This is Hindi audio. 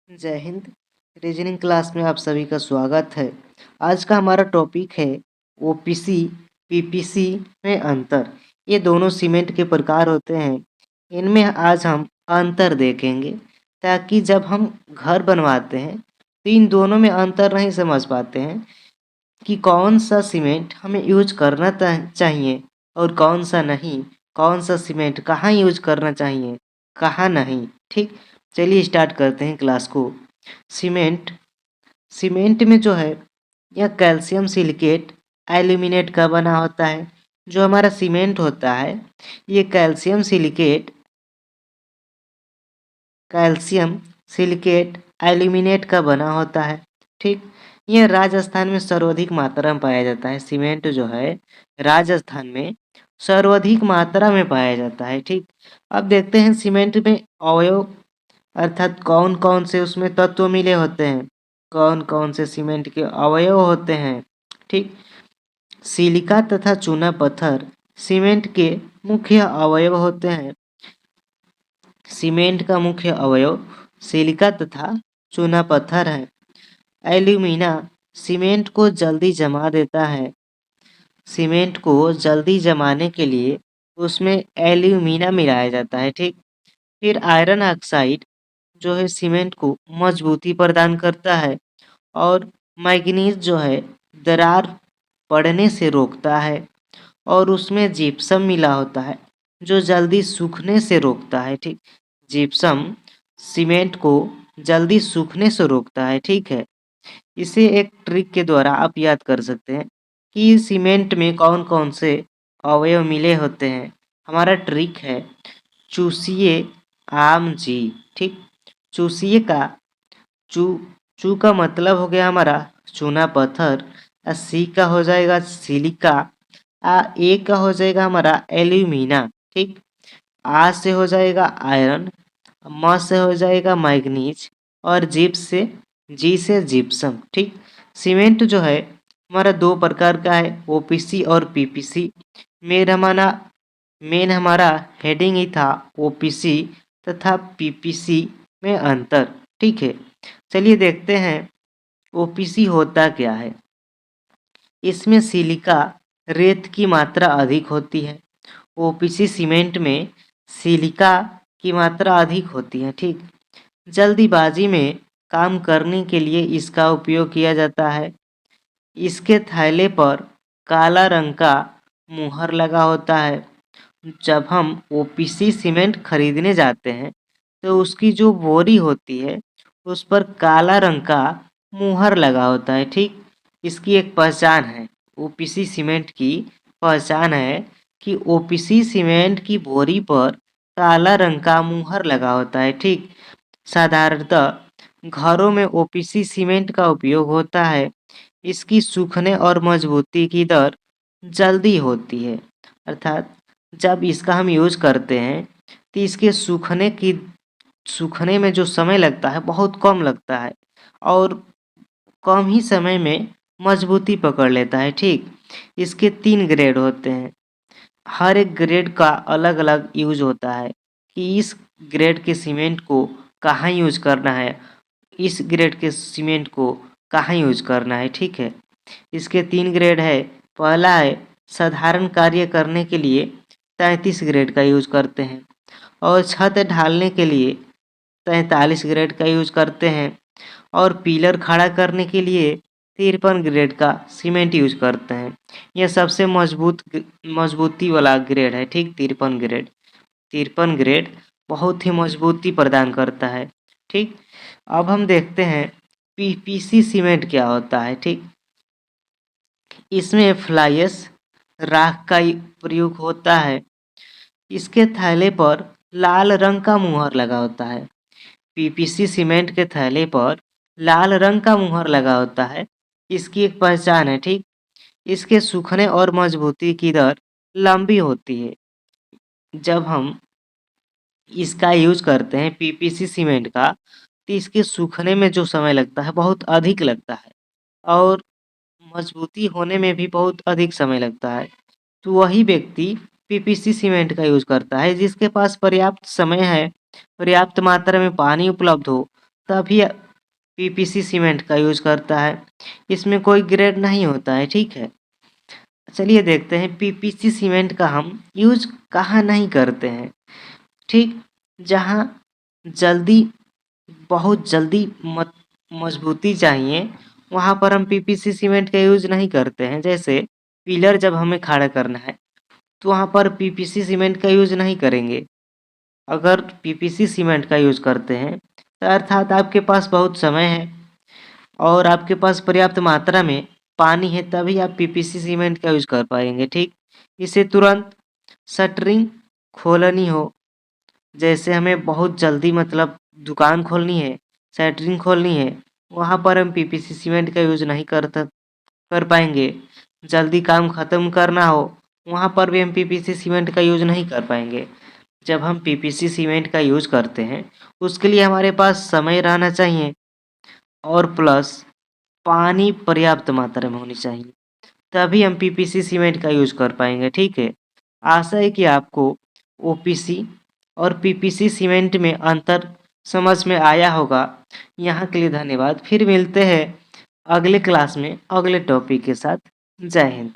जय हिंद। रीजनिंग क्लास में आप सभी का स्वागत है। आज का हमारा टॉपिक है ओपीसी पीपीसी में अंतर। ये दोनों सीमेंट के प्रकार होते हैं। इनमें आज हम अंतर देखेंगे ताकि जब हम घर बनवाते हैं तो इन दोनों में अंतर नहीं समझ पाते हैं कि कौन सा सीमेंट हमें यूज करना चाहिए और कौन सा नहीं, कौन सा सीमेंट कहाँ यूज करना चाहिए कहाँ नहीं। ठीक, चलिए स्टार्ट करते हैं क्लास को। सीमेंट सीमेंट में जो है यह कैल्शियम सिलिकेट एल्यूमिनेट का बना होता है। जो हमारा सीमेंट होता है ये कैल्शियम सिलिकेट एल्यूमिनेट का बना होता है। ठीक, यह राजस्थान में सर्वाधिक मात्रा में पाया जाता है। सीमेंट जो है राजस्थान में सर्वाधिक मात्रा में पाया जाता है। ठीक, अब देखते हैं सीमेंट में अवयव अर्थात कौन कौन से उसमें तत्व मिले होते हैं, कौन कौन से सीमेंट के अवयव होते हैं। ठीक, सिलिका तथा चूना पत्थर सीमेंट के मुख्य अवयव होते हैं। सीमेंट का मुख्य अवयव सिलिका तथा चूना पत्थर है। एल्यूमिना सीमेंट को जल्दी जमा देता है। सीमेंट को जल्दी जमाने के लिए उसमें एल्यूमिना मिलाया जाता है। ठीक, फिर आयरन ऑक्साइड जो है सीमेंट को मजबूती प्रदान करता है और मैग्नीज जो है दरार पड़ने से रोकता है और उसमें जिप्सम मिला होता है जो जल्दी सूखने से रोकता है। ठीक, जिप्सम सीमेंट को जल्दी सूखने से रोकता है। ठीक है, इसे एक ट्रिक के द्वारा आप याद कर सकते हैं कि सीमेंट में कौन कौन से अवयव मिले होते हैं। हमारा ट्रिक है चूसिए आम जी। ठीक, चूसिए का चू चू का मतलब हो गया हमारा चूना पत्थर, सी का हो जाएगा सिलिका, ए का हो जाएगा हमारा एल्यूमिना। ठीक, आ से हो जाएगा आयरन, म से हो जाएगा मैग्नीज और जी से जिप्सम। ठीक, सीमेंट जो है हमारा दो प्रकार का है, ओपीसी और पीपीसी। मेन हमारा मेन हमारा हेडिंग ही था ओपीसी तथा पीपीसी में अंतर। ठीक है, चलिए देखते हैं ओपीसी होता क्या है। इसमें सिलिका रेत की मात्रा अधिक होती है। ओपीसी सीमेंट में सिलिका की मात्रा अधिक होती है। ठीक, जल्दीबाजी में काम करने के लिए इसका उपयोग किया जाता है। इसके थैले पर काला रंग का मुहर लगा होता है। जब हम ओपीसी सीमेंट खरीदने जाते हैं तो उसकी जो बोरी होती है उस पर काला रंग का मुहर लगा होता है। ठीक, इसकी एक पहचान है, ओपीसी सीमेंट की पहचान है कि ओपीसी सीमेंट की बोरी पर काला रंग का मुहर लगा होता है। ठीक, साधारणतः घरों में ओपीसी सीमेंट का उपयोग होता है। इसकी सूखने और मजबूती की दर जल्दी होती है, अर्थात जब इसका हम यूज करते हैं तो इसके सूखने में जो समय लगता है बहुत कम लगता है और कम ही समय में मजबूती पकड़ लेता है। ठीक, इसके 3 ग्रेड होते हैं। हर एक ग्रेड का अलग अलग यूज होता है कि इस ग्रेड के सीमेंट को कहाँ यूज करना है, इस ग्रेड के सीमेंट को कहाँ यूज करना है। ठीक है, इसके 3 ग्रेड है। पहला है साधारण कार्य करने के लिए 33 ग्रेड का यूज करते हैं और छत ढालने के लिए 43 ग्रेड का यूज करते हैं और पिलर खड़ा करने के लिए 53 ग्रेड का सीमेंट यूज करते हैं। यह सबसे मजबूती वाला ग्रेड है। ठीक, 53 ग्रेड बहुत ही मजबूती प्रदान करता है। ठीक, अब हम देखते हैं पीपीसी सीमेंट क्या होता है। ठीक, इसमें फ्लाइस राख का प्रयोग होता है। इसके थैले पर लाल रंग का मुहर लगा होता है। पीपीसी सीमेंट के थैले पर लाल रंग का मुहर लगा होता है, इसकी एक पहचान है। ठीक, इसके सूखने और मजबूती की दर लंबी होती है। जब हम इसका यूज करते हैं पीपीसी सीमेंट का तो इसके सूखने में जो समय लगता है बहुत अधिक लगता है और मजबूती होने में भी बहुत अधिक समय लगता है। तो वही व्यक्ति पीपीसी सीमेंट का यूज करता है जिसके पास पर्याप्त समय है, पर्याप्त मात्रा में पानी उपलब्ध हो तभी पीपीसी सीमेंट का यूज करता है। इसमें कोई ग्रेड नहीं होता है, ठीक है। चलिए देखते हैं पीपीसी सीमेंट का हम यूज कहाँ नहीं करते हैं। ठीक, जहाँ जल्दी बहुत जल्दी मजबूती चाहिए वहाँ पर हम पीपीसी सीमेंट का यूज नहीं करते हैं। जैसे पिलर जब हमें खड़ा करना है तो वहाँ पर पीपीसी सीमेंट का यूज नहीं करेंगे। अगर पीपीसी सीमेंट का यूज करते हैं तो अर्थात आपके पास बहुत समय है और आपके पास पर्याप्त मात्रा में पानी है, तभी आप पीपीसी सीमेंट का यूज कर पाएंगे। ठीक, इसे तुरंत शटरिंग खोलनी हो, जैसे हमें बहुत जल्दी मतलब दुकान खोलनी है, शटरिंग खोलनी है, वहाँ पर हम पीपीसी सीमेंट का यूज नहीं कर पाएंगे। जल्दी काम खत्म करना हो वहाँ पर भी हम पीपीसी सीमेंट का यूज नहीं कर पाएंगे। जब हम पीपीसी सीमेंट का यूज करते हैं उसके लिए हमारे पास समय रहना चाहिए और प्लस पानी पर्याप्त मात्रा में होनी चाहिए, तभी हम पीपीसी सीमेंट का यूज कर पाएंगे। ठीक है, आशा है कि आपको ओपीसी और पीपीसी सीमेंट में अंतर समझ में आया होगा। यहाँ के लिए धन्यवाद। फिर मिलते हैं अगले क्लास में अगले टॉपिक के साथ। जय हिंद।